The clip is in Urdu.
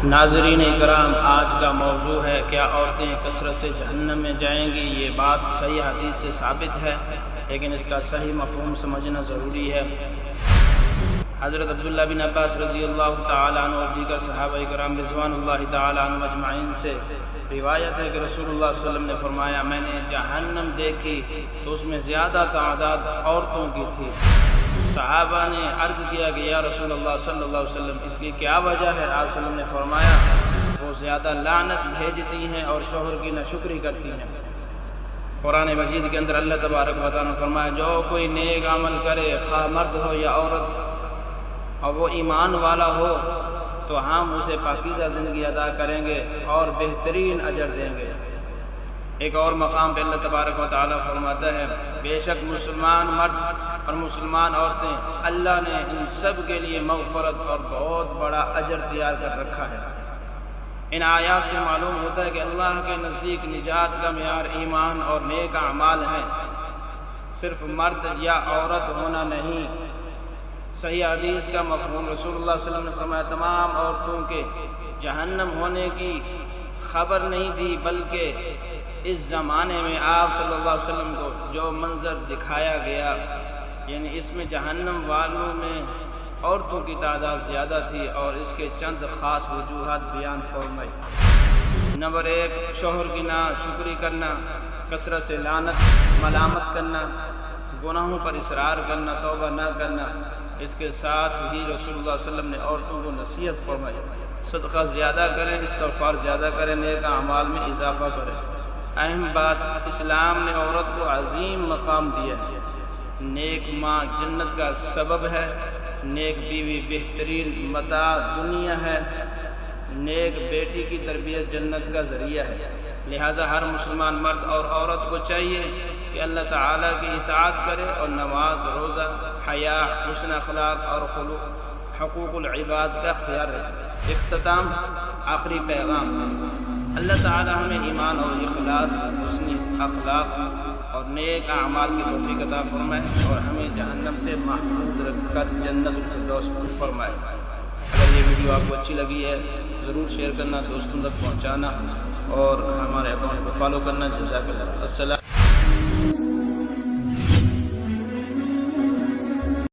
ناظرین اکرام، آج کا موضوع ہے کیا عورتیں کثرت سے جہنم میں جائیں گی؟ یہ بات صحیح حدیث سے ثابت ہے، لیکن اس کا صحیح مفہوم سمجھنا ضروری ہے۔ حضرت عبداللہ بن عباس رضی اللہ تعالیٰ عنہ اور دیگر صحابہ کرام رضوان اللہ تعالیٰ عنہ اجمعین سے روایت ہے کہ رسول اللہ صلی اللہ علیہ وسلم نے فرمایا، میں نے جہنم دیکھی تو اس میں زیادہ تعداد عورتوں کی تھی۔ صحابہ نے عرض کیا کہ یا رسول اللہ صلی اللہ علیہ وسلم، اس کی کیا وجہ ہے؟ آپ صلی اللہ علیہ وسلم نے فرمایا، وہ زیادہ لعنت بھیجتی ہیں اور شوہر کی ناشکری کرتی ہیں۔ قرآن مجید کے اندر اللہ تبارک و تعالیٰ نے فرمایا، جو کوئی نیک عمل کرے، خواہ مرد ہو یا عورت، اور وہ ایمان والا ہو تو ہم اسے پاکیزہ زندگی عطا کریں گے اور بہترین اجر دیں گے۔ ایک اور مقام پہ اللہ تبارک و تعالیٰ فرماتا ہے، بے شک مسلمان مرد اور مسلمان عورتیں، اللہ نے ان سب کے لیے مغفرت اور بہت بڑا اجر تیار کر رکھا ہے۔ ان آیات سے معلوم ہوتا ہے کہ اللہ کے نزدیک نجات کا معیار ایمان اور نیک اعمال ہیں، صرف مرد یا عورت ہونا نہیں۔ صحیح حدیث کا مفہوم رسول اللہ صلی اللہ علیہ وسلم نے فرمایا، تمام عورتوں کے جہنم ہونے کی خبر نہیں دی، بلکہ اس زمانے میں آپ صلی اللہ علیہ وسلم کو جو منظر دکھایا گیا، یعنی اس میں جہنم والوں میں عورتوں کی تعداد زیادہ تھی، اور اس کے چند خاص وجوہات بیان فرمائی۔ نمبر 1، شوہر کی ناشکری کرنا، کثرت سے لعنت ملامت کرنا، گناہوں پر اصرار کرنا، توبہ نہ کرنا۔ اس کے ساتھ ہی رسول اللہ صلی اللہ علیہ وسلم نے عورتوں کو نصیحت فرمائی، صدقہ زیادہ کریں، استغفار زیادہ کریں، نیک اعمال میں اضافہ کریں۔ اہم بات، اسلام نے عورت کو عظیم مقام دیا ہے۔ نیک ماں جنت کا سبب ہے، نیک بیوی بہترین متاع دنیا ہے، نیک بیٹی کی تربیت جنت کا ذریعہ ہے۔ لہٰذا ہر مسلمان مرد اور عورت کو چاہیے کہ اللہ تعالیٰ کی اطاعت کرے اور نماز، روزہ، حیا، حسن اخلاق اور حقوق العباد کا خیال رکھے۔ اختتام، آخری پیغام، اللہ تعالیٰ ہمیں ایمان اور اخلاص، حسن اخلاق اور نیک اعمال کی توفیق عطا فرمائے، اور ہمیں جہنم سے محفوظ رکھ کر جنت الفردوس فرمائے۔ اگر یہ ویڈیو آپ کو اچھی لگی ہے، ضرور شیئر کرنا، دوستوں تک پہنچانا، اور ہمارے اکاؤنٹ کو فالو کرنا۔ جزاک اللہ۔ السلام